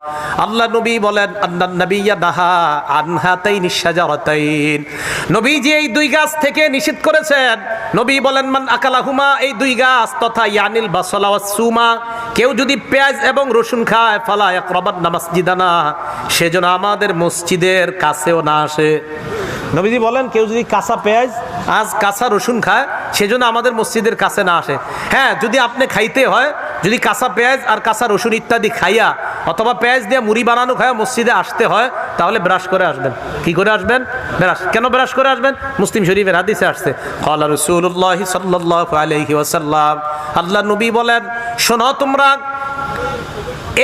আল্লাহ নবী বলেন আন্নান নাবিয়্যা নাহা আন হাতাইনি শাজারাতাইন, নবীজি এই দুই গাছ থেকে নিষেধ করেছেন। নবী বলেন মান আকালাহুমা, এই দুই গাছ তথা ইয়ানিল বাসলা ওয়াস সুমা, কেউ যদি পেঁয়াজ এবং রসুন খায় ফালা ইয়াকরাবান্না মাসজিদানা, সেজন্য আমাদের মসজিদের কাছেও না আসে। নবীজি বলেন কেউ যদি কাঁচা পেঁয়াজ আজ কাঁচা রসুন খায় সেজন্য আমাদের মসজিদের কাছে না আসে। হ্যাঁ, যদি আপনি খাইতে হয়, যদি কাঁচা পেঁয়াজ আর কাঁচা রসুন ইত্যাদি খাইয়া অথবা পেঁয়াজ দিয়ে মুড়ি বানানো খায়া মসজিদে আসতে হয়, তাহলে ব্রাশ করে আসবেন। কি করে আসবেন? ব্রাশ। কেন ব্রাশ করে আসবেন? মুসলিম শরীফের হাদিসে আসছে, ক্বালা রাসূলুল্লাহ সাল্লাল্লাহু আলাইহি ওয়াসাল্লাম, আল্লাহ নবী বলেন শোনো তোমরা,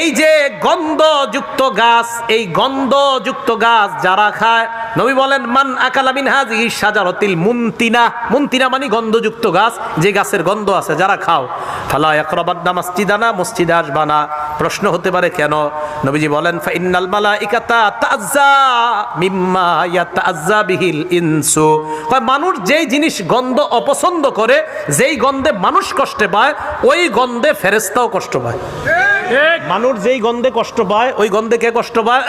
এই যে গন্ধযুক্ত গাছ, এই গন্ধযুক্ত গাছ যারা খায়, নবী বলেন মান আকালা মিন হাযিহি শাজারাতিল মুনতিনা, মুনতিনা মানে গন্ধযুক্ত গাছ, যে গাছের গন্ধ আছে, যারা খাও ফালা ইয়াকরাবান্না মাসজিদানা, মসজিদে আসবা না। প্রশ্ন হতে পারে কেন? নবীজি বলেন ফা ইন্নাল মালাইকাতা তাআজ্জা মিম্মা ইয়াতাআজ্জা বিহিল ইনসু, মানুষ যেই জিনিস গন্ধ অপছন্দ করে, যেই গন্ধে মানুষ কষ্ট পায়, ওই গন্ধে ফেরেশতাও কষ্ট পায়। মানুষ যেই গন্ধে কষ্ট পায়, ওই গন্ধে কে কষ্ট পায়?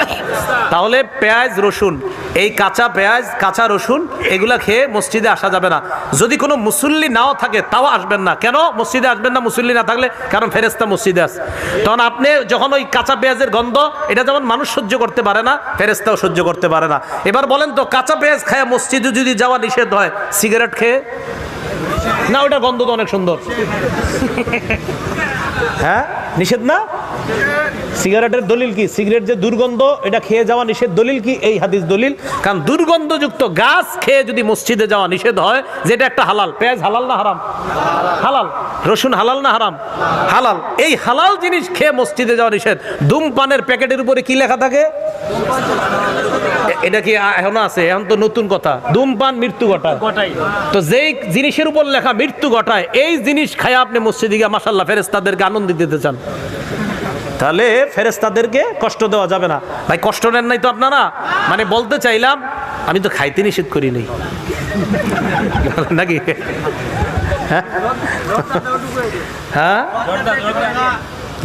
তাহলে পেঁয়াজ রসুন, এই কাঁচা পেঁয়াজ কাঁচা রসুন এগুলা খেয়ে মসজিদে আসা যাবে না। যদি কোনো মুসল্লি নাও থাকে তাও আসবেন না। কেন মসজিদে আসবেন না মুসল্লি না থাকলে? কারণ ফেরেশতা মসজিদে আছে। তখন আপনি যখন ওই কাঁচা পেঁয়াজের গন্ধ, এটা যেমন মানুষ সহ্য করতে পারে না, ফেরেশতাও সহ্য করতে পারে না। এবার বলেন তো, কাঁচা পেঁয়াজ খায় মসজিদে যদি যাওয়া নিষেধ হয়, সিগারেট খেয়ে না, ওটা গন্ধ তো অনেক সুন্দর। হ্যাঁ, নিষেধ না? সিগারেটের দলিল কি? সিগারেট যে দুর্গন্ধ, এটা খেয়ে যাওয়া নিষেধ, দলিল কি? এই হাদিস দলিল। কারণ দুর্গন্ধযুক্ত গাছ খেয়ে যদি মসজিদে যাওয়া নিষেধ হয়, যেটা একটা হালাল, পেঁয়াজ হালাল না হারাম? হালাল। রসুন হালাল না হারাম? হালাল। এই হালাল জিনিস খেয়ে মসজিদে যাওয়া নিষেধ। ধূমপানের প্যাকেটের উপরে কি লেখা থাকে? এটা কি এখনো আছে? এখন তো নতুন কথা, ধূমপান মৃত্যু ঘটায়। তো যেই জিনিসের উপর লেখা মৃত্যু ঘটায়, এই জিনিস খায় আপনি মসজিদে গিয়ে মাশাআল্লাহ ফেরেশতাদেরকে আনন্দ দিতে চান, তাহলে ফেরেশতাদেরকে কষ্ট দেওয়া যাবে না। ভাই কষ্ট নেন নাই তো আপনারা? মানে বলতে চাইলাম, আমি তো খাইতে নিষেধ করি নাই নাকি? হ্যাঁ,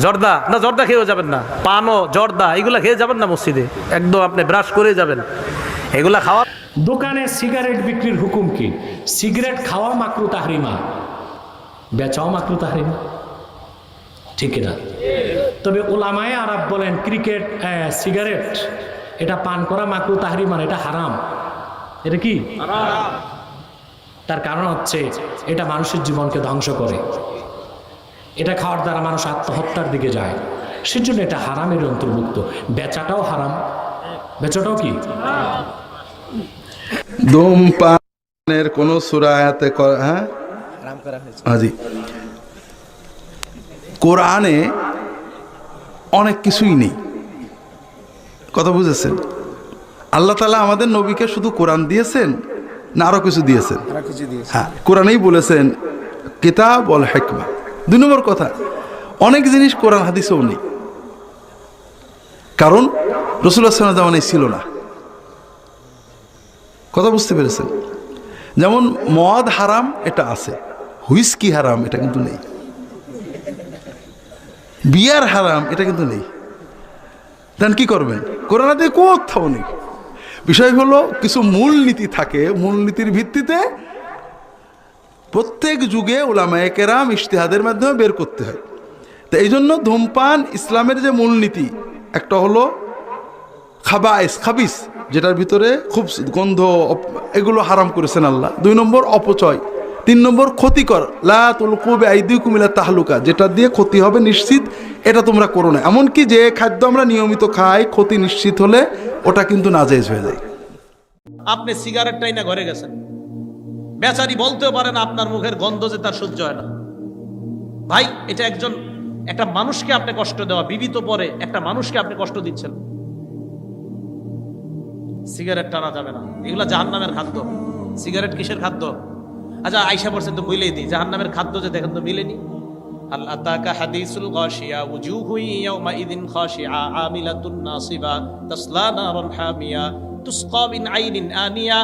জর্দা না, জর্দা খেয়েও যাবেন না। পানও জর্দা এগুলা খেয়ে যাবেন না মসজিদে, একদম আপনি ব্রাশ করে যাবেন। এগুলা খাওয়া। দোকানে সিগারেট বিক্রির হুকুম কি? সিগারেট খাওয়া মাকরু তাহরিমা, বেচাও মাকরু তাহরিমা, ঠিক না? তবে উলামায়ে আরব বলেন ক্রিকেট সিগারেট এটা পান করা মাকরু তাহরিমা, এটা হারাম। এটা কি হারাম? তার কারণ হচ্ছে এটা মানুষের জীবনকে ধ্বংস করে, এটা খাওয়ার দ্বারা মানুষ আত্মহত্যার দিকে যায়, সেজন্য এটা হারামের অন্তর্ভুক্ত। বেচাটাও হারাম। বেচাটাও কি? ধূমপানের কোন সূরা আয়াতে হ্যাঁ হারাম করা হয়েছে? জি, কোরআনে অনেক কিছুই নেই। কথা বুঝেছেন? আল্লাহ তাআলা আমাদের নবীকে শুধু কোরআন দিয়েছেন না আরো কিছু দিয়েছেন? হ্যাঁ, কোরআনেই বলেছেন কিতাব ওয়াল হিকমা। 2 নম্বর কথা, অনেক জিনিস কোরআন হাদিসেও নেই, কারণ রাসূলুল্লাহ সাল্লাল্লাহু আলাইহি ওয়াসাল্লাম জামানায় ছিল না। কথা বুঝতে পেরেছেন? যেমন মদ হারাম এটা আছে, হুইস্কি হারাম এটা কিন্তু নেই, বিয়ার হারাম এটা কিন্তু নেই। দেন কি করবেন? কোরআনে কোথাও নেই। বিষয় হলো কিছু মূলনীতি থাকে, মূলনীতির ভিত্তিতে প্রত্যেক যুগে উলামায়ে কেরাম ইজতিহাদের মাধ্যমে বের করতে হয়। তো এই জন্য ধূমপান ইসলামের যে মূলনীতি, একটা হলো খাবাইস, খাবিস, যেটার ভিতরে খুব গন্ধ, এগুলো হারাম করেছেন আল্লাহ। 2 নম্বর অপচয়। 3 নম্বর ক্ষতিকর, লা তুলকু বিআইদিকুম ইলা তাহলুকা, যেটা দিয়ে ক্ষতি হবে নিশ্চিত, এটা তোমরা করো না। এমনকি যে খাদ্য আমরা নিয়মিত খাই, ক্ষতি নিশ্চিত হলে ওটা কিন্তু নাজায়েজ হয়ে যায়। আপনি সিগারেটটাই না ঘরে গেছেন, বেচারি বলতেও পারে না, আপনার মুখের গন্ধ যে তার সহ্য হয় না। ভাই, এটা একটা মানুষকে আপনি কষ্ট দেওয়া, বিবিত পরে একটা মানুষকে আপনি কষ্ট দিচ্ছেন। সিগারেট টানা যাবে না, এগুলা জাহান্নামের খাদ্য। সিগারেট কিসের খাদ্য? আচ্ছা, আয়েশা বলছেন তো বলেই দিই, জাহান্নামের খাদ্য যে দেখেন তো মিলেনি। হাল আতাকা হাদিসুল গাশিয়া উজুহু ইয়াউমা ইযিন খাশিআ আমিলাতুন নাসিবা তাসলা নারান হামিয়া তুসকা মিন আইনিন আনিয়া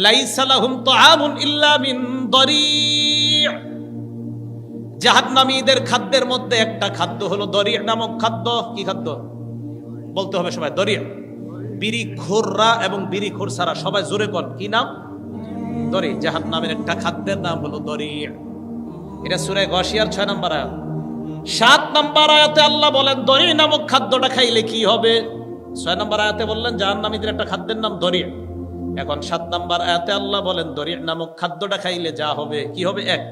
লাইসা লাহুম তাআমুন ইল্লা মিন দরি'। জাহান্নামীদের খাদ্যের মধ্যে একটা খাদ্য হলো দরি' নামক খাদ্য। কি খাদ্য? বলতে হবে সবাই দরিয়া। বিড়ি খোররা এবং বিড়ি খোর ছাড়া সবাই জোরে কর, কি নাম? দরি। জাহান্নামের একটা খাদ্যের নাম হলো দরিয়া। এটা সূরা গাশিয়ার 6 নম্বর আয়াত। 7 নম্বর আয়াতে আল্লাহ বলেন দরি নামক খাদ্যটা খাইলে কি হবে। 6 নম্বর আয়াতে বললেন জাহান্নামীদের একটা খাদ্যের নাম দরিয়া। এখন 7 নম্বর আয়াতে আল্লাহ বলেন দরিয়া নামক খাদ্যটা খাইলে যা হবে, কি হবে? 1,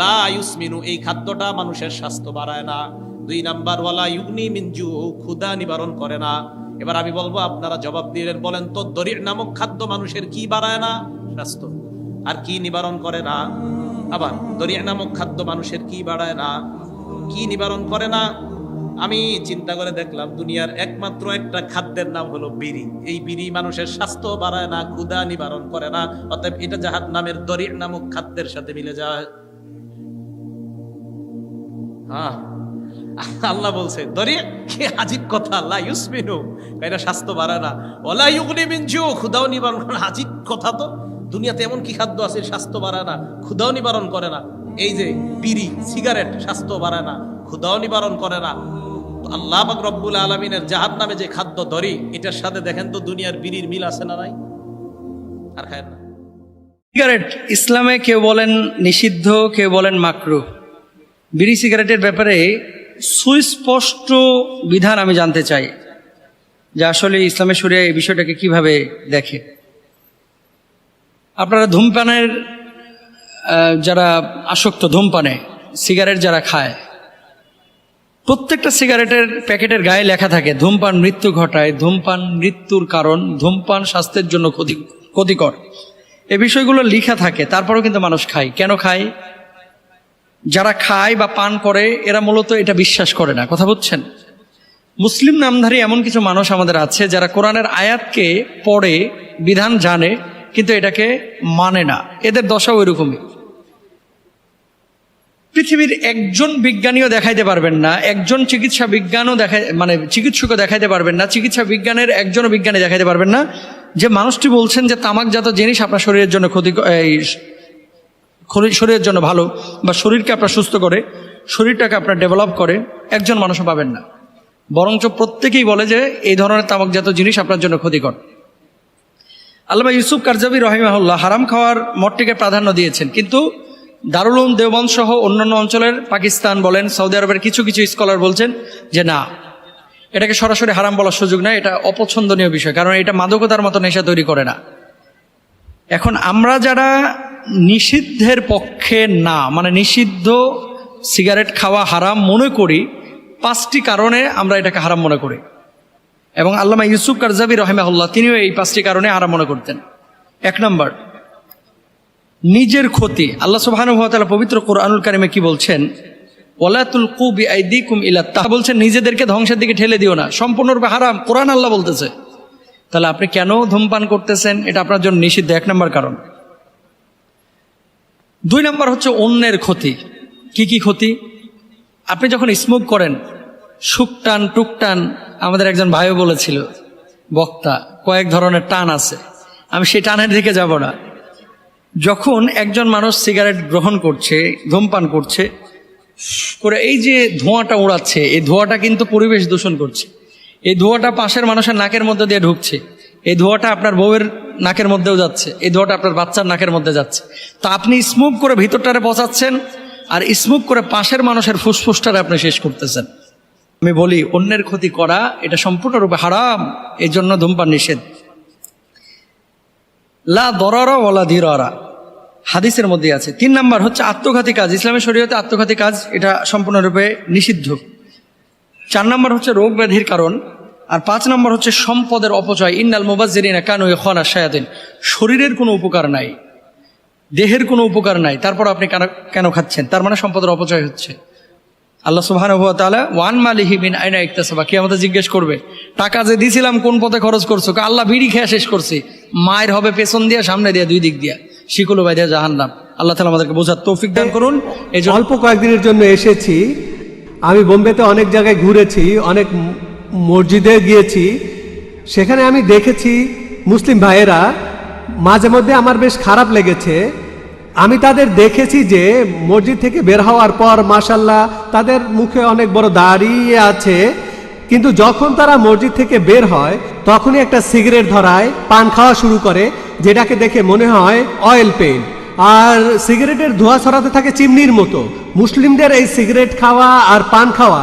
লা ইউসমিনু, এই খাদ্যটা মানুষের স্বাস্থ্য বাড়ায় না। 2 নাম্বার, ওয়ালা ইউগনি মিন জু, ক্ষুধা নিবারণ করে না। এবার আমি বলবো, আপনারা জবাব দিলেন, বলেন তো দরিয়া নামক খাদ্য মানুষের কি বাড়ায় না? স্বাস্থ্য। আর কি নিবারণ করে না? আবার দরিয়া নামক খাদ্য মানুষের কি বাড়ায় না, কি নিবারণ করে না? আমি চিন্তা করে দেখলাম দুনিয়ার একমাত্র একটা খাদ্যের নাম হলো বিড়ি। এই বিড়ি মানুষের স্বাস্থ্য বাড়ায় না, ক্ষুধা নিবারণ করে না। অতএব এটা জাহান্নামের দরিয়া নামক খাদ্যের সাথে মিলে যায়। হ্যাঁ, আল্লাহ বলছে দরিয়া, কি আজীব কথা। লা ইউসমিনু, এটা স্বাস্থ্য বাড়ায় না। ওয়ালা ইউগনি মিন জু, ক্ষুধাও নিবারণ করে না। আজীব কথা তো। দুনিয়াতে এমন কি খাদ্য আছে স্বাস্থ্য বাড়ায় না, ক্ষুধাও নিবারণ করে না? এই যে বিড়ি, সিগারেট স্বাস্থ্য বাড়ায় না, ক্ষুধাও নিবারণ করে না। আল্লাহ পাক রব্বুল আলামিনের জাহান্নামে যে খাদ্য দরি, এটার সাথে দেখেন তো দুনিয়ার বিড়ির মিল আছে না নাই? আর খায়েন না। সিগারেট ইসলামে কেউ বলেন নিষিদ্ধ, কেউ বলেন মাকরুহ। বিড়ি সিগারেটের ব্যাপারে সুস্পষ্ট বিধান আমি জানতে চাই যে আসলে ইসলামের শরিয়া এই বিষয়টাকে কিভাবে দেখে। আপনারা ধূমপানের যারা আসক্ত, ধূমপানে সিগারেট যারা খায়, প্রত্যেকটা সিগারেটের প্যাকেটের গায়ে লেখা থাকে ধূমপান মৃত্যু ঘটায়, ধূমপান মৃত্যুর কারণ, ধূমপান স্বাস্থ্যের জন্য ক্ষতিকর। এই বিষয়গুলো লেখা থাকে, তারপরেও কিন্তু মানুষ খায়। কেন খায়? যারা খায় বা পান করে এরা মূলত এটা বিশ্বাস করে না। কথা বুঝছেন? মুসলিম নামধারী এমন কিছু মানুষ আমাদের আছে যারা কোরআনের আয়াতকে পড়ে, বিধান জানে, কিন্তু এটাকে মানে না। এদের দশাও এরকমই। পৃথিবীর একজন বিজ্ঞানীও দেখাইতে পারবেন না, একজন চিকিৎসা বিজ্ঞানও চিকিৎসকও দেখাইতে পারবেন না, চিকিৎসা বিজ্ঞানের একজনও বিজ্ঞানী দেখাইতে পারবেন না যে মানুষটি বলছেন যে তামাকজাত জিনিস আপনার শরীরের জন্য শরীরের জন্য ভালো, বা শরীরকে আপনার সুস্থ করে, শরীরটাকে আপনার ডেভেলপ করে, একজন মানুষও পাবেন না। বরঞ্চ প্রত্যেকেই বলে যে এই ধরনের তামাকজাত জিনিস আপনার জন্য ক্ষতিকর। আল্লামা ইউসুফ কারজাবী রাহিমাহুল্লাহ হারাম খাওয়ার মতটিকে প্রাধান্য দিয়েছেন, কিন্তু দারুল উলুম দেওবন্দ সহ অন্যান্য অঞ্চলের, পাকিস্তান বলেন, সৌদি আরবের কিছু কিছু স্কলার বলছেন যে না, এটাকে সরাসরি হারাম বলার সুযোগ নাই, এটা অপছন্দনীয় বিষয়, কারণ এটা মাদকতার মতো নেশা তৈরি করে না। এখন আমরা যারা নিষিদ্ধের পক্ষে না, নিষিদ্ধ সিগারেট খাওয়া হারাম মনে করি, 5টি কারণে আমরা এটাকে হারাম মনে করি। এবং আল্লামা ইউসুফ কারজাবী রাহিমাহুল্লাহ তিনিও এই 5টি কারণে হারাম মনে করতেন। 1 নম্বর, নিজের ক্ষতি। আল্লাহ সুবহানাহু ওয়া তাআলা পবিত্র কোরআনুল কারিমে কি বলছেন? ওয়ালা তুলকু বিআইদিকুম ইলা তাহলুকা, বলছেন নিজেদেরকে ধ্বংসের দিকে ঠেলে দিও না। সম্পূর্ণরূপে হারাম, কোরআন আল্লাহ বলতেছে। তাহলে আপনি কেন ধূমপান করতেছেন? এটা আপনার জন্য নিষিদ্ধ, 1 নম্বর কারণ। 2 নম্বর হচ্ছে অন্যের ক্ষতি। কি কি ক্ষতি? আপনি যখন স্মোক করেন, সুকটান টুকটান, আমাদের একজন ভাইও বলেছিল, বক্তা, কয়েক ধরনের টান আছে, আমি সেই টানের দিকে যাব না। যখন একজন মানুষ সিগারেট গ্রহণ করছে, ধূমপান করছে, করে এই যে ধোঁয়াটা উড়াচ্ছে, এই ধোঁয়াটা কিন্তু পরিবেশ দূষণ করছে। এই ধোঁয়াটা পাশের মানুষের নাকের মধ্যে দিয়ে ঢুকছে, এই ধোঁয়াটা আপনার বউয়ের নাকের মধ্যেও যাচ্ছে, এই ধোঁয়াটা আপনার বাচ্চার নাকের মধ্যে যাচ্ছে। তো আপনি স্মোক করে ভিতরটারে পচাচ্ছেন, আর স্মোক করে পাশের মানুষের ফুসফুসটারে আপনি শেষ করতেছেন। আমি বলি, অন্যের ক্ষতি করা এটা সম্পূর্ণরূপে হারাম, এই জন্য ধূমপান নিষেধ। লা দরারা ওয়ালা দিরারা, হাদিসের মধ্যে আছে। 3 নম্বর হচ্ছে আত্মঘাতী কাজ। ইসলামের শরীয়তে আত্মঘাতী কাজ এটা সম্পূর্ণরূপে নিষিদ্ধ। 4 নম্বর হচ্ছে রোগ ব্যাধির কারণ। আর 5 নম্বর হচ্ছে সম্পদের অপচয়। ইন্নাল মুবাজ্জিরিনা কানু ইখওয়ানা শায়াতিন, শরীরের কোনো উপকার নাই, দেহের কোনো উপকার নাই, তারপর আপনি কেন খাচ্ছেন? তার মানে সম্পদের অপচয় হচ্ছে। আল্লাহ সুবহানাহু ওয়া তাআলা ওয়ান মালিহি মিন আইনা ইকতাসাবা, কিয়ামতে জিজ্ঞেস করবে, টাকা যে দিছিলাম কোন পথে খরচ করছো? আল্লাহ বিড়ি খেয়ে শেষ করছি। মায়ের হবে পেছন দিয়া, সামনে দিয়া, 2 দিক দিয়া, শিকল বাই দিয়া জাহান্নাম। আল্লাহ তাআলা আমাদেরকে বোঝার তৌফিক দান করুন। এই জন্য অল্প কয়েকদিনের জন্য এসেছি, আমি বোম্বেতে অনেক জায়গায় ঘুরেছি, অনেক মসজিদে গিয়েছি, সেখানে আমি দেখেছি মুসলিম ভাইয়েরা, মাঝে মধ্যে আমার বেশ খারাপ লেগেছে, আমি তাদের দেখেছি যে মসজিদ থেকে বের হওয়ার পর মাশাআল্লাহ তাদের মুখে অনেক বড় দাড়ি আছে, কিন্তু যখন তারা মসজিদ থেকে বের হয় তখনই একটা সিগারেট ধরায়, পান খাওয়া শুরু করে, যেটাকে দেখে মনে হয় অয়েল পেইন্ট, আর সিগারেটের ধোঁয়া ছড়াতে থাকে চিমনির মতো। মুসলিমদের এই সিগারেট খাওয়া আর পান খাওয়া,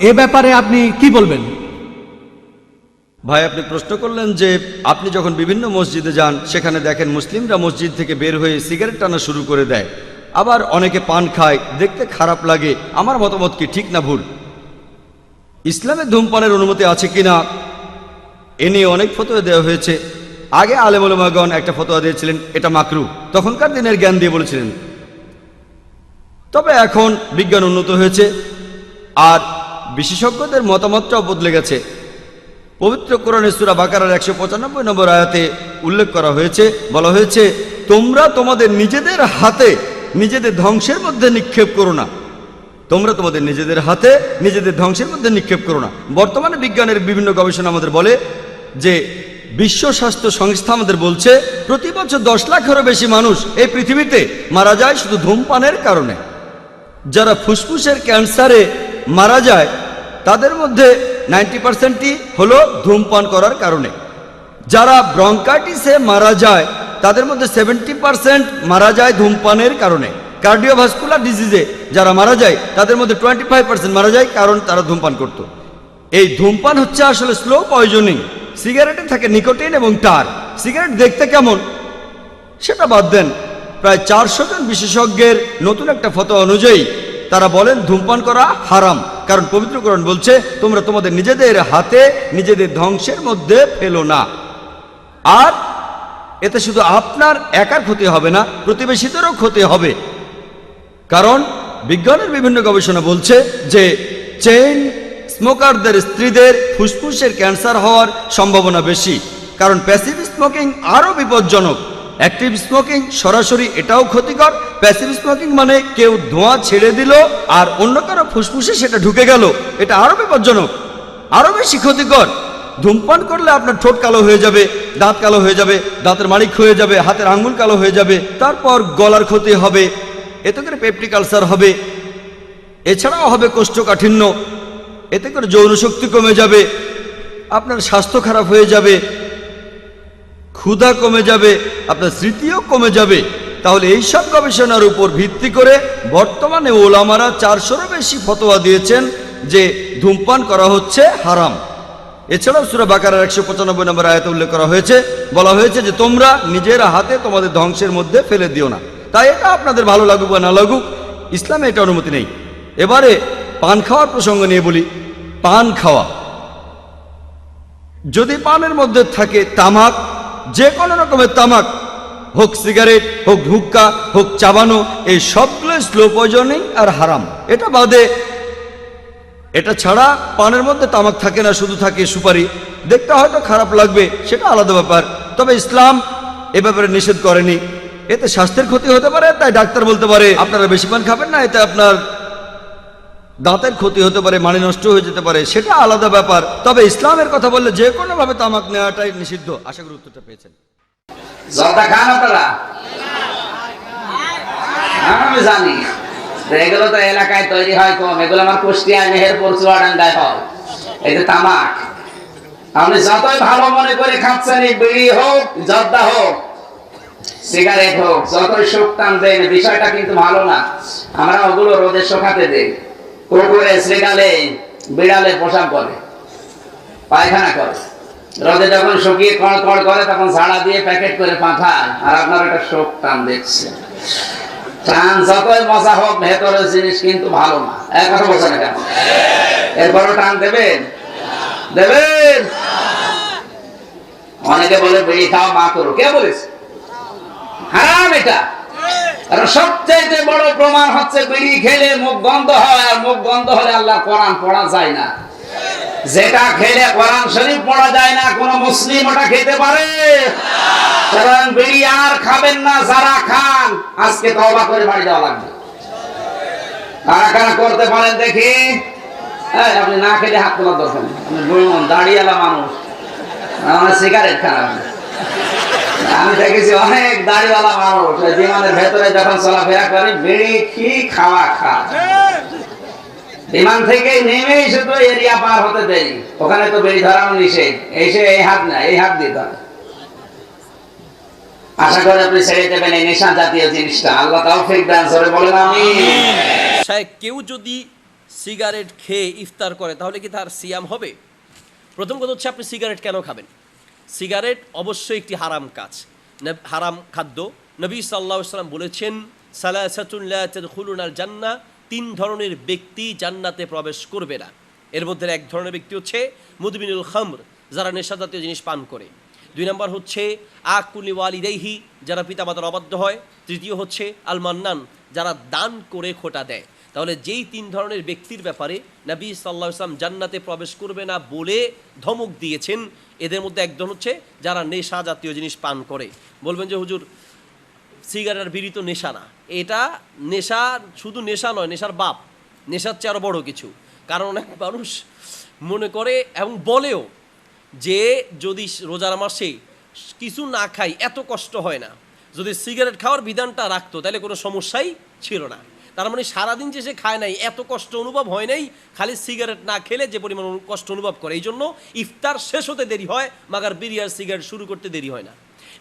এ ব্যাপারে আপনি কি বলবেন? ভাই, আপনি প্রশ্ন করলেন যে আপনি যখন বিভিন্ন মসজিদে যান সেখানে দেখেন মুসলিমরা মসজিদ থেকে বের হয়ে সিগারেট টানা শুরু করে দেয়, আবার অনেকে পান খায়, দেখতে খারাপ লাগে। আমার মতামত কি ঠিক না ভুল? ইসলামে ধূমপানের অনুমতি আছে কিনা এ নিয়ে অনেক ফতোয়া দেওয়া হয়েছে। আগে আলেম ওলামাগণ একটা ফতোয়া দিয়েছিলেন এটা মাকরু, তখনকার দিনের জ্ঞান দিয়ে বলেছিলেন। তবে এখন বিজ্ঞান উন্নত হয়েছে আর বিশেষজ্ঞদের মতামতটাও বদলে গেছে। পবিত্র কোরআনে সূরা বাকারার 195 নম্বর আয়াতে উল্লেখ করা হয়েছে, বলা হয়েছে, তোমরা তোমাদের নিজেদের হাতে নিজেদের ধ্বংসের মধ্যে নিক্ষেপ করো না। তোমরা তোমাদের নিজেদের হাতে নিজেদের ধ্বংসের মধ্যে নিক্ষেপ করো না। বর্তমানে বিজ্ঞানের বিভিন্ন গবেষণা আমাদের বলে যে বিশ্ব স্বাস্থ্য সংস্থা আমাদের বলছে প্রতি বছর 10 লাখেরও বেশি মানুষ এই পৃথিবীতে মারা যায় শুধু ধূমপানের কারণে। যারা ফুসফুসের ক্যান্সারে মারা যায় তাদের মধ্যে 90%ই হলো ধূমপান করার কারণে। যারা ব্রঙ্কাইটিসে মারা যায় তাদের মধ্যে 70% মারা যায় ধূমপানের কারণে। কার্ডিওভাস্কুলার ডিজিজে যারা মারা যায় তাদের মধ্যে 25% মারা যায় কারণ তারা ধূমপান করত। এই ধূমপান হচ্ছে আসলে স্লো পয়জনিং। সিগারেটে থাকে নিকোটিন এবং টার। সিগারেট দেখতে কেমন সেটা বাদ দেন, প্রায় 400 জন বিশেষজ্ঞের নতুন একটা ফতোয়া অনুযায়ী তারা বলেন ধূমপান করা হারাম, কারণ পবিত্র কোরআন বলছে তোমরা তোমাদের নিজেদের হাতে নিজেদের ধ্বংসের মধ্যে ফেলো না। আর এতে শুধু আপনার একার ক্ষতি হবে না, প্রতিবেশীদেরও ক্ষতি হবে। কারণ বিজ্ঞানের বিভিন্ন গবেষণা বলছে যে চেইন স্মোকারদের স্ত্রীদের ফুসফুসের ক্যান্সার হওয়ার সম্ভাবনা বেশি, কারণ প্যাসিভ স্মোকিং আরও বিপজ্জনক। অ্যাক্টিভ স্মোকিং সরাসরি এটাও ক্ষতিকর। প্যাসিভ স্মোকিং মানে কেউ ধোঁয়া ছেড়ে দিল আর অন্য কারো ফুসফুসে সেটা ঢুকে গেল, এটা আরও বিপজ্জনক, আরও বেশি ক্ষতিকর। ধূমপান করলে আপনার ঠোঁট কালো হয়ে যাবে, দাঁত কালো হয়ে যাবে, দাঁতের মাড়ি ক্ষয়ে যাবে, হাতের আঙ্গুল কালো হয়ে যাবে, তারপর গলার ক্ষতি হবে, এতে করে পেপটিক আলসার হবে, এছাড়াও হবে কোষ্ঠকাঠিন্য, এতে করে যৌন শক্তি কমে যাবে, আপনার স্বাস্থ্য খারাপ হয়ে যাবে, ক্ষুধা কমে যাবে, আপনার স্মৃতিও কমে যাবে। তাহলে এইসব গবেষণার উপর ভিত্তি করে বর্তমানে ওলামারা 400-এরও বেশি ফতোয়া দিয়েছেন যে ধূমপান করা হচ্ছে হারাম। এছাড়াও সূরা বাকারার 195 নম্বর আয়াতে উল্লেখ করা হয়েছে, বলা হয়েছে যে তোমরা নিজের হাতে তোমাদের ধ্বংসের মধ্যে ফেলে দিও না। তাই এটা আপনাদের ভালো লাগুক বা না লাগুক, ইসলামে এটা অনুমতি নেই। এবারে পান খাওয়ার প্রসঙ্গ নিয়ে বলি। পান খাওয়া, যদি পানের মধ্যে থাকে তামাক, যে কোনো রকমের তামাক, হোক সিগারেট, হোক হুক্কা, হোক চাবানো, এই সবগুলো স্লো পয়জনিং আর হারাম। এটা বাদে, এটা ছাড়া পানের মধ্যে তামাক থাকে না, শুধু থাকে সুপারি। দেখতে হয়তো খারাপ লাগবে, সেটা আলাদা ব্যাপার। তবে ইসলাম এ ব্যাপারে নিষেধ করেনি। এতে স্বাস্থ্যের ক্ষতি হতে পারে, তাই ডাক্তার বলতে পারে আপনারা বেশি পান খাবেন না, এতে আপনার দাঁতের ক্ষতি হতে পারে, মাড়ি নষ্ট হয়ে যেতে পারে, সেটা আলাদা ব্যাপার। তবে ইসলামের কথা বললে যে কোনো ভাবে তামাক নেওয়াটাই নিষিদ্ধ। আশা করি উত্তরটা পেয়েছেন। জর্দা খান আপনারা? আমি জানি এগুলো তো এলাকায় তৈরি হয় কম, এগুলো আমার কুষ্টিয়া, মেহেরপুর, চুয়াডাঙ্গায় হয়। এই যে তামাক, আপনি যতই ভালো মনে করে খাচ্ছেন, এই বিড়ি হোক, জর্দা হোক, সিগারেট হোক, যতই সুখ টান দেন, বিষয়টা কিন্তু ভালো না। আমরা ওগুলো রোদে শুকাতে দেই। কুকুরে, শ্রীগালে, বিড়ালে পোশাক করে, পায়খানা করে, রোদে যখন শুকিয়ে কড়কড় করে তখন ঝাড়া দিয়ে প্যাকেট করে পাঠায়, আর আপনার একটা শোক টান দেখছেন। টান যতই মজা হোক, ভেতরের জিনিস কিন্তু ভালো না। এক কথা বলছেন কেন? এরপরও টান দেবেন? দেবেন? অনেকে বলে বিড়ি খাও মা করো, কে বলেছে? হারাম এটা। কারণ সবচেয়ে বড় প্রমাণ হচ্ছে বিড়ি খেলে মুখ গন্ধ হয়, আর মুখ গন্ধ হলে আল্লাহর কোরআন পড়া যায় না। যেটা খেলে কোরআন শরীফ পড়া যায় না, কোন মুসলিম ওটা খেতে পারে? কারণ বিড়ি আর খাবেন না যারা খান, আজকে তওবা করে বাড়ি যাওয়া লাগবে। কারা কারা করতে পারেন দেখি? আপনি না খেলে হাত তোলার দরকার নেই, আপনি বুড়ো দাড়িওয়ালা মানুষ, সিগারেট খান। আমি দেখেছি অনেক দাড়িওয়ালা মানুষ জীবনের ভেতরে যখন চলাফেরা করে বিড়ি কি খাওয়া খা, বিমান থেকে নেমে শুধু এরিয়া পার হতে দেরি, ওখানে তো বেরি ধরানো নিষেধ, এসে এই হাত না এই হাত দিতে হবে। আশা করি আপনি ছেড়ে দেবেন এই নেশা জাতীয় জিনিসটা। আল্লাহ তৌফিক দান করে বলেন আমিন। কেউ যদি সিগারেট খেয়ে ইফতার করে তাহলে কি তার সিয়াম হবে? প্রথম কথা হচ্ছে, আপনি সিগারেট কেন খাবেন? সিগারেট অবশ্যই একটি হারাম কাজ, হারাম খাদ্য। নবী সাল্লাল্লাহু আলাইহি ওয়াসাল্লাম বলেছেন, সালাসাতুন লা তাদখুলুনাল জান্নাহ, 3 ধরনের ব্যক্তি জান্নাতে প্রবেশ করবে না। এর মধ্যে এক ধরনের ব্যক্তি হচ্ছে মুদমিনুল খামর, যারা নেশাজাতীয় জিনিস পান করে। 2 নম্বর হচ্ছে আকুলি ওয়ালিদাইহি, যারা পিতামাতার অবাধ্য হয়। 3য় হচ্ছে আল মান্নান, যারা দান করে খোটা দেয়। তাহলে যেই 3 ধরনের ব্যক্তির ব্যাপারে নবী সাল্লাল্লাহু আলাইহি ওয়াসাল্লাম জান্নাতে প্রবেশ করবে না বলে ধমক দিয়েছেন, এদের মধ্যে একজন হচ্ছে যারা নেশা জাতীয় জিনিস পান করে। বলবেন যে হুজুর, সিগারেট আর বিড়ি তো নেশা না। এটা নেশা, শুধু নেশা নয়, নেশার বাপ, নেশার চেয়ে আরও বড় কিছু। কারণ অনেক মানুষ মনে করে এবং বলেও যে যদি রোজার মাসে কিছু না খাই এত কষ্ট হয় না, যদি সিগারেট খাওয়ার বিধানটা রাখতো তাহলে কোনো সমস্যাই ছিল না। তার মানে সারাদিন যে সে খায় নাই এত কষ্ট অনুভব হয় নাই, খালি সিগারেট না খেলে যে পরিমাণ কষ্ট অনুভব করে। এই জন্য ইফতার শেষ হতে দেরি হয়, মাগার বিড়ি আর সিগারেট শুরু করতে দেরি হয় না।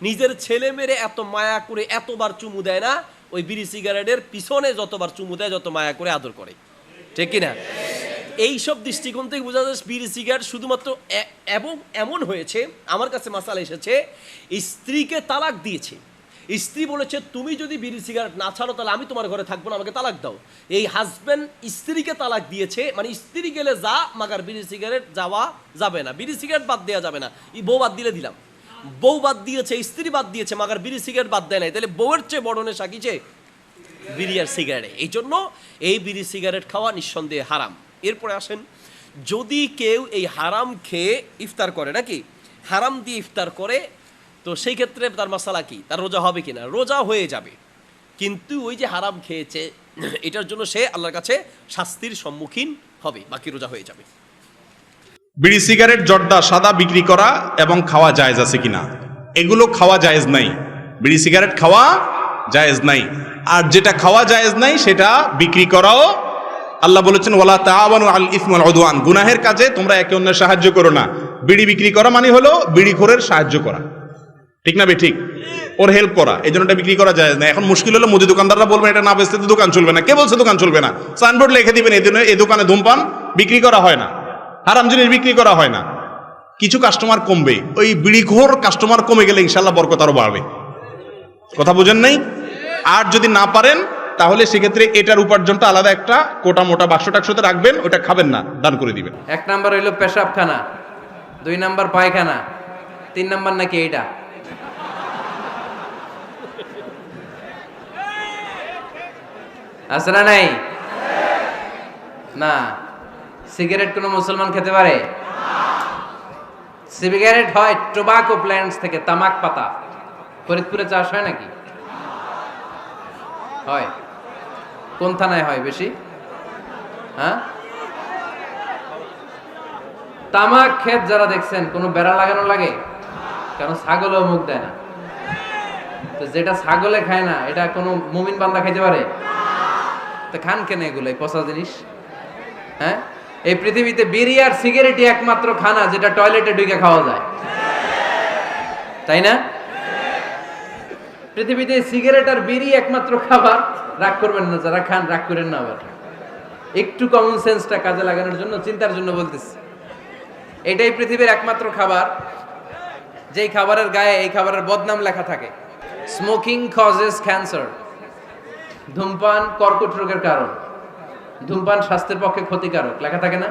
নিজের ছেলে মেরে এত মায়া করে এতবার চুমু দেয় না, ওই বিড়ি সিগারেটের পিছনে যতবার চুমু দেয়, যত মায়া করে আদর করে, ঠিক কিনা? এইসব দৃষ্টিকোণ থেকে বোঝা যায় বিড়ি সিগারেট শুধুমাত্র এবং এমন হয়েছে, আমার কাছে মাসালা এসেছে, স্ত্রীকে তালাক দিয়েছে, স্ত্রী বলেছে তুমি যদি বিড়ি সিগারেট না ছাড়ো তাহলে আমি তোমার ঘরে থাকবো না, আমাকে তালাক দাও। এই হাজব্যান্ড স্ত্রীকে তালাক দিয়েছে, মানে স্ত্রী গেলে যা, মাগার বিড়ি সিগারেট যাওয়া যাবে না, বিড়ি সিগারেট বাদ দেওয়া যাবে না। এই বউ বাদ দিলে দিলাম, বউ বাদ দিয়েছে, স্ত্রী বাদ দিয়েছে, মাগার বিড়ি সিগারেট বাদ দেয় নাই, তাহলে বউয়ের চেয়ে বড় নেশা কিছে? বিড়ি আর সিগারেট। এই জন্য এই বিড়ি সিগারেট খাওয়া নিঃসন্দেহে হারাম। এরপরে আসেন, যদি কেউ এই হারাম খেয়ে ইফতার করে, নাকি হারাম দিয়ে ইফতার করে, তো সেই ক্ষেত্রে তার মাসালা কি? তার রোজা হবে কিনা? রোজা হয়ে যাবে, কিন্তু ওই যে হারাম খেয়েছে এটার জন্য সে আল্লাহর কাছে শাস্তির সম্মুখীন হবে, বাকি রোজা হয়ে যাবে। বিড়ি সিগারেট জর্দা সাদা বিক্রি করা এবং খাওয়া জায়েজ আছে কিনা? এগুলো খাওয়া জায়েজ নাই, বিড়ি সিগারেট খাওয়া জায়েজ নাই। আর যেটা খাওয়া জায়েজ নাই সেটা বিক্রি করাও, আল্লাহ বলেছেন ওয়ালা তাআওয়ানু আল ইসমি ওয়াল উদওয়ান, গুনাহের কাজে তোমরা একে অন্যের সাহায্য করো না। বিড়ি বিক্রি করা মানে হলো বিড়িখোরের সাহায্য করা, ঠিক না? ঠিক, ওর হেল্প করা, এই জন্য এটা বিক্রি করা যায় না। এখন মুশকিল হলো মুদি দোকানদাররা বলবেন এটা না বেচতে তো দোকান চলবে না। কে বলছে দোকান চলবে না? সাইনবোর্ড লিখে দিবেন এই দোকানে ধূমপান বিক্রি করা হয় না, হারাম জিনিস বিক্রি করা হয় না। কিছু কাস্টমার কমবে, ওই বিড়িখোর কাস্টমার কমে গেলে ইনশাল্লাহ বরকত আরো বাড়বে। কথা বুঝেন নাই? আর যদি না পারেন তাহলে সেক্ষেত্রে এটার উপার্জনটা আলাদা একটা কোটা মোটা বাক্স টাক্সতে রাখবেন, ওটা খাবেন না, দান করে দিবেন। 1 নাম্বার হইলো পেশাবখানা, 2 নাম্বার পায়খানা, 3 নাম্বার নাকি এইটা? আছে না নাই? না। সিগারেট কোন মুসলমান খেতে পারে? সিগারেট হয় টোবাকো প্ল্যান্টস থেকে, তামাক পাতা। ফরিদপুরে চাষ হয় নাকি? হয়। কোন থানায় হয় বেশি? হ্যাঁ, তামাক ক্ষেত যারা দেখছেন কোনো বেড়া লাগানো লাগে? কারণ ছাগলও মুখ দেয় না। তো যেটা ছাগলে খায় না এটা কোনো মুমিন বান্দা খাইতে পারে? তো খান কেন এগুলো, পচা জিনিস? হ্যাঁ, এই পৃথিবীতে বিড়ি আর সিগারেটই একমাত্র খানা যেটা টয়লেটে ঢুকে খাওয়া যায়, তাই না? পৃথিবীতে সিগারেট আর বিড়ি একমাত্র খাবার। রাগ করবেন না যারা খান, রাগ করেন না। আবার একটু কমন সেন্সটা কাজে লাগানোর জন্য, চিন্তার জন্য বলতেছি। এটাই পৃথিবীর একমাত্র খাবার যেই খাবারের গায়ে এই খাবারের বদনাম লেখা থাকে, স্মোকিং কজেস ক্যান্সার। ধূমপান কর্কট রোগের কারণ, ধূমপান স্বাস্থ্যের পক্ষে ক্ষতিকারক, লেখা থাকে না?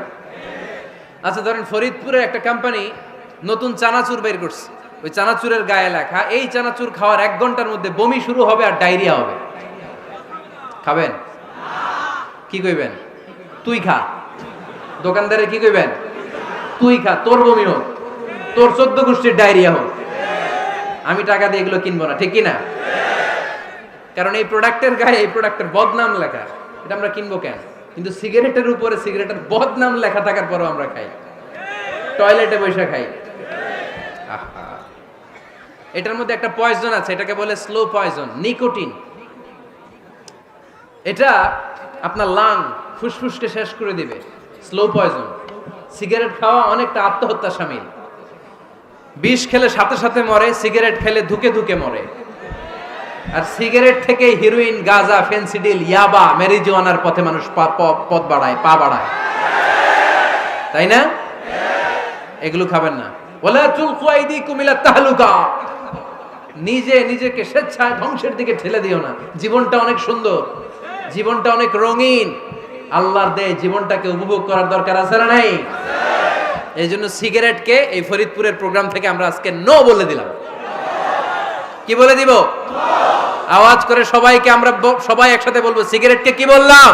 আচ্ছা ধরেন ফরিদপুরে একটা কোম্পানি নতুন চানাচুর বের করছে, ওই চানাচুরের গায়ে লেখা এই চানাচুর খাওয়ার 1 ঘন্টার মধ্যে বমি শুরু হবে আর ডায়রিয়া হবে। খাবেন? কি কইবেন? তুই খা। দোকানদারে কি কইবেন? তুই খা, তোর বমি হোক, তোর 14 গোষ্ঠীর ডায়রিয়া হোক, আমি টাকা দিয়ে এগুলো কিনবো না, ঠিক কিনা? কারণ এই প্রোডাক্টের গায়ে এই প্রোডাক্টের বদনাম লেখা, এটা আমরা কিনবো কেন? কিন্তু সিগারেটের উপরে সিগারেটের বদনাম লেখা থাকার পরও আমরা খাই, টয়লেটে বসে খাই। এটার মধ্যে একটা পয়জন আছে, এটাকে বলে স্লো পয়জন, নিকোটিন। এটা আপনার লাং ফুসফুসকে শেষ করে দিবে, স্লো পয়জন। সিগারেট খাওয়া অনেকটা আত্মহত্যা শামিল। বিষ খেলে সাথে সাথে মরে, সিগারেট খেলে ধুকে ধুকে মরে। আর সিগারেট থেকে হিরোইন, গাঁজা, ফেন্সিডিল, ইয়াবা, ম্যারিজুয়ানার পথে মানুষ পথ বাড়ায়, পা বাড়ায়, তাই না? এগুলো খাবেন না। ওয়ালা তুলকু আইদিকুম ইলা তাহলুকা, নিজে নিজেকে স্বেচ্ছায় ধ্বংসের দিকে ঠেলে দিও না। জীবনটা অনেক সুন্দর, জীবনটা অনেক রঙিন, আল্লাহর দেয় জীবনটাকে উপভোগ করার দরকার আছে না নাই? এই জন্য সিগারেটকে এই ফরিদপুরের প্রোগ্রাম থেকে আমরা আজকে নো বলে দিলাম। কি বলে দিব? আওয়াজ করে সবাইকে আমরা সবাই একসাথে বলবো, সিগারেটকে কি বললাম?